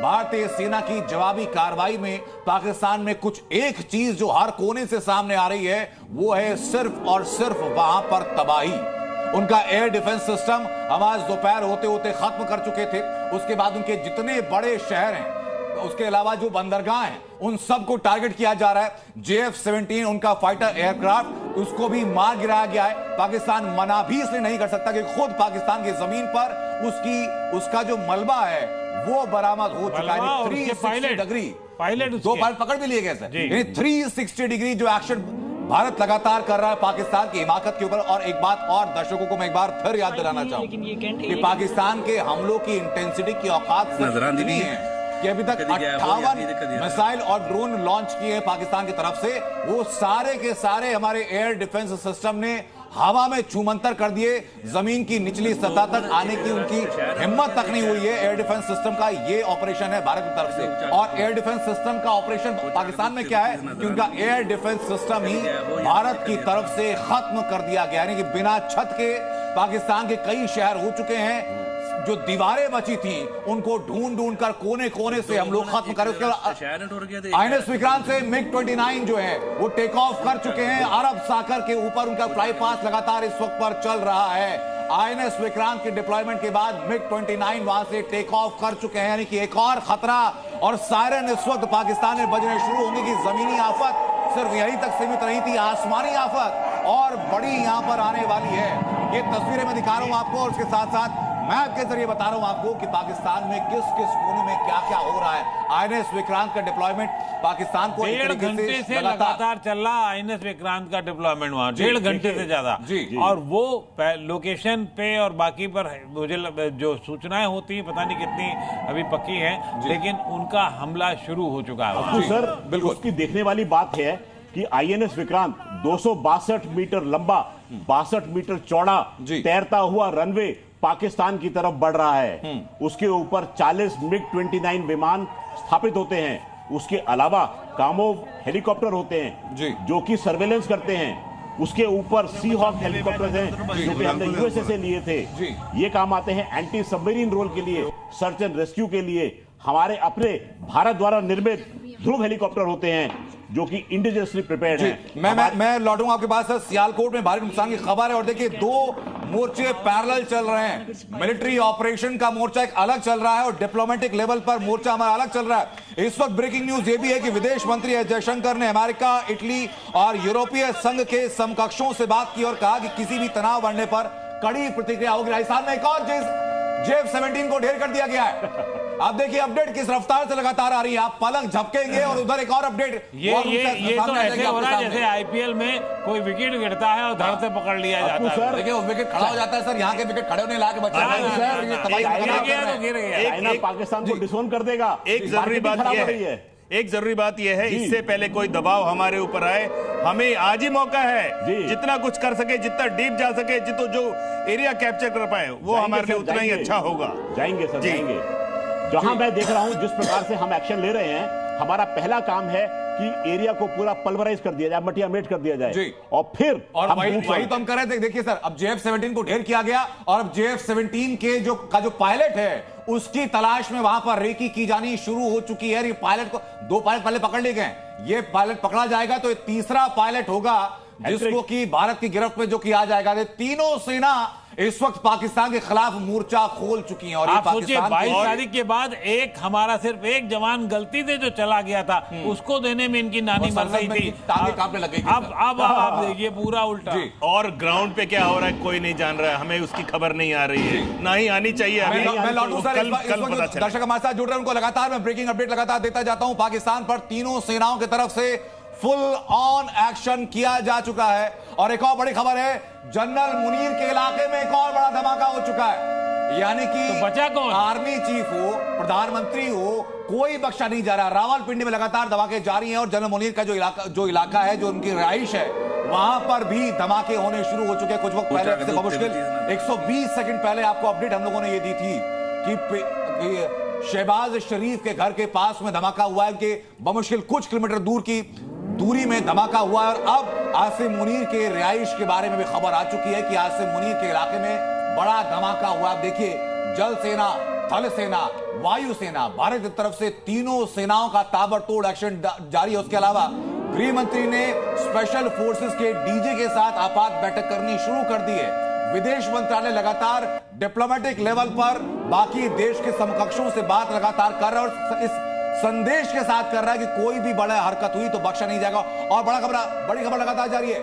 भारतीय सेना की जवाबी कार्रवाई में पाकिस्तान में कुछ एक चीज जो हर कोने से सामने आ रही है वो है सिर्फ और सिर्फ वहां पर तबाही। उनका एयर डिफेंस सिस्टम हम आज दोपहर होते होते खत्म कर चुके थे। उसके बाद उनके जितने बड़े शहर हैं, उसके अलावा जो बंदरगाह हैं, उन सबको टारगेट किया जा रहा है। JF-17 उनका फाइटर एयरक्राफ्ट, उसको भी मार गिराया गया है। पाकिस्तान मना भी इसलिए नहीं कर सकता कि खुद पाकिस्तान की जमीन पर उसका जो मलबा है वो बरामद हो चुका है। 360 डिग्री पायलट दो पायलट पकड़ भी लिए गए सर। यानी 360 डिग्री जो एक्शन भारत लगातार कर रहा है पाकिस्तान की हिमाकत के ऊपर। और एक बात और दर्शकों को मैं एक बार फिर याद दिलाना चाहूंगा कि पाकिस्तान के हमलों की इंटेंसिटी की औकात इतनी है कि अभी तक 58 मिसाइल और ड्रोन लॉन्च किए पाकिस्तान की तरफ से। वो सारे के सारे हमारे एयर डिफेंस सिस्टम ने हवा में छूमंतर कर दिए। जमीन की निचली सतह तक आने की उनकी हिम्मत तक नहीं हुई है। एयर डिफेंस सिस्टम का ये ऑपरेशन है भारत की तरफ से। और एयर डिफेंस सिस्टम का ऑपरेशन पाकिस्तान में क्या है कि उनका एयर डिफेंस सिस्टम ही भारत की तरफ से खत्म कर दिया गया। यानी कि बिना छत के पाकिस्तान के कई शहर हो चुके हैं। जो दीवारें बची थी उनको ढूंढ ढूंढ कर कोने कोने से हम लोग खत्म करें। उसके बाद INS विक्रांत से MiG-29 जो है वो टेक ऑफ कर चुके हैं। अरब सागर के ऊपर उनका फ्लाई पास लगातार इस वक्त पर चल रहा है। INS विक्रांत के डिप्लॉयमेंट के बाद MiG-29 वहां से टेक ऑफ कर चुके हैं। यानी कि एक और खतरा और सायरन इस वक्त पाकिस्तान में बजने शुरू होंगे कि जमीनी आफत सिर्फ यहीं तक सीमित नहीं थी, आसमानी आफत और बड़ी यहां पर आने वाली है। ये तस्वीरें मैं दिखा रहा हूं आपको और उसके साथ साथ मैप के जरिए बता रहा हूं आपको कि पाकिस्तान में किस किस कोने में क्या क्या हो रहा है। INS विक्रांत का डिप्लॉयमेंट पाकिस्तान को 1.5 घंटे से लगातार चल रहा INS विक्रांत का डिप्लॉयमेंट वहां 1.5 घंटे से ज्यादा। और वो लोकेशन पे और बाकी पर मुझे जो सूचनाएं होती हैं पता नहीं कितनी अभी पक्की हैं, लेकिन उनका हमला शुरू हो चुका है। सर बिल्कुल उसकी देखने वाली बात है कि INS विक्रांत 262 मीटर लंबा 62 मीटर चौड़ा तैरता हुआ रनवे पाकिस्तान की तरफ बढ़ रहा है। उसके ऊपर 40 MiG-29 विमान स्थापित होते हैं। उसके अलावा कामोव हेलीकॉप्टर होते हैं जो कि सर्वेलेंस करते हैं। उसके ऊपर सी हॉक हेलीकॉप्टर हैं जो कि हमने USA से लिए थे। ये काम आते हैं एंटी सबमरीन रोल के लिए, सर्च एंड रेस्क्यू के लिए। हमारे अपने भारत द्वारा निर्मित ध्रुव हेलीकॉप्टर होते हैं जो कि इंडिजियसली प्रिपेयर्ड हैं। मैं लौटूंगा आपके पास। सियालकोट में भारी नुकसान की खबर है और देखिए दो मोर्चे पैरेलल चल रहे हैं। मिलिट्री ऑपरेशन का मोर्चा एक अलग चल रहा है और डिप्लोमेटिक लेवल पर मोर्चा हमारा अलग चल रहा है। इस वक्त ब्रेकिंग न्यूज ये भी है कि विदेश मंत्री एस जयशंकर ने अमेरिका, इटली और यूरोपीय संघ के समकक्षों से बात की और कहा कि किसी भी तनाव बढ़ने पर कड़ी प्रतिक्रिया होगी। राजस्थान में एक और JF-17 को ढेर कर दिया गया है। आप देखिए अपडेट किस रफ्तार से लगातार आ रही है। आप पलक झपकेंगे और उधर एक और अपडेट। ये तो ऐसे हो रहा है जैसे IPL में कोई विकेट गिरता है और धड़ से पकड़ लिया जाता है। देखिए वो विकेट खड़ा हो जाता है सर। यहाँ के विकेट खड़े होने लाके बच्चे पाकिस्तान को डिसोन कर देगा। एक जरूरी बात यह है इससे पहले कोई दबाव हमारे ऊपर आए, हमें आज ही मौका है जितना कुछ कर सके, जितना डीप जा सके, जितना जो एरिया कैप्चर कर पाए वो हमारे लिए उतना ही अच्छा होगा। जाएंगे सर, जाएंगे। जहां मैं देख रहा हूं जिस प्रकार से हम एक्शन ले रहे हैं, हमारा पहला काम है कि एरिया को पूरा पल्वराइज कर दिया जाए, मटिया मेट कर दिया जाए और फिर वही तो हम कर रहे थे। देखिए सर, अब JF-17 को ढेर किया गया और अब JF-17 के जो पायलट है उसकी तलाश में वहां पर रेकी की जानी शुरू हो चुकी है। ये पायलट को 2 पायलट पहले पकड़ लिए गए। ये पायलट पकड़ा जाएगा तो ये तीसरा पायलट होगा जिसको कि भारत की गिरफ्त में जो किया जाएगा। तीनों सेना इस वक्त पाकिस्तान के खिलाफ मोर्चा खोल चुकी हैं। और आप सोचिए 22 तारीख के बाद एक हमारा सिर्फ एक जवान गलती से जो चला गया था उसको देने में इनकी नानी मर गई थी, टांगे कांपने लग गई। अब आप देखिए पूरा उल्टा। और ग्राउंड पे क्या हो रहा है कोई नहीं जान रहा है, हमें उसकी खबर नहीं आ रही है, ना ही आनी चाहिए। मैं लौटूं सर, दर्शक हमारे साथ जुड़ रहे हैं उनको लगातार मैं ब्रेकिंग अपडेट लगातार देता जाता हूं। पाकिस्तान पर तीनों सेनाओं की तरफ से फुल ऑन एक्शन किया जा चुका है। और एक और बड़ी खबर है, जनरल मुनीर के इलाके में एक और बड़ा धमाका हो चुका है। यानी कि तो बचा कौन? आर्मी चीफ हो, प्रधानमंत्री हो, कोई बख्शा नहीं जा रहा। रावलपिंडी में लगातार धमाके जारी हैं और जनरल मुनीर का जो इलाका है, जो उनकी रिहाइश है, वहां पर भी धमाके होने शुरू हो चुके हैं। कुछ वक्त पहले से मुश्किल 120 सेकंड पहले आपको अपडेट हम लोगों ने ये दी थी कि शहबाज शरीफ के घर के पास में धमाका हुआ है कि बमुश्किल कुछ किलोमीटर दूर की दूरी में धमाका हुआ है। और अब आसिम मुनीर के रिहाइश के बारे में भी खबर आ चुकी है कि आसिम मुनीर के इलाके में बड़ा धमाका हुआ। अब देखिए जल सेना थल सेना, वायु सेना, भारत की तरफ से तीनों सेनाओं का ताबड़तोड़ एक्शन जारी है। उसके अलावा गृह मंत्री ने स्पेशल फोर्सेस के डीजे के साथ आपात बैठक करनी शुरू कर दी है। विदेश मंत्रालय लगातार डिप्लोमेटिक लेवल पर बाकी देश के समकक्षों से बात लगातार कर रहा है और इस संदेश के साथ कर रहा है कि कोई भी बड़ा हरकत हुई तो बख्शा नहीं जाएगा। और बड़ी खबर लगातार जारी है।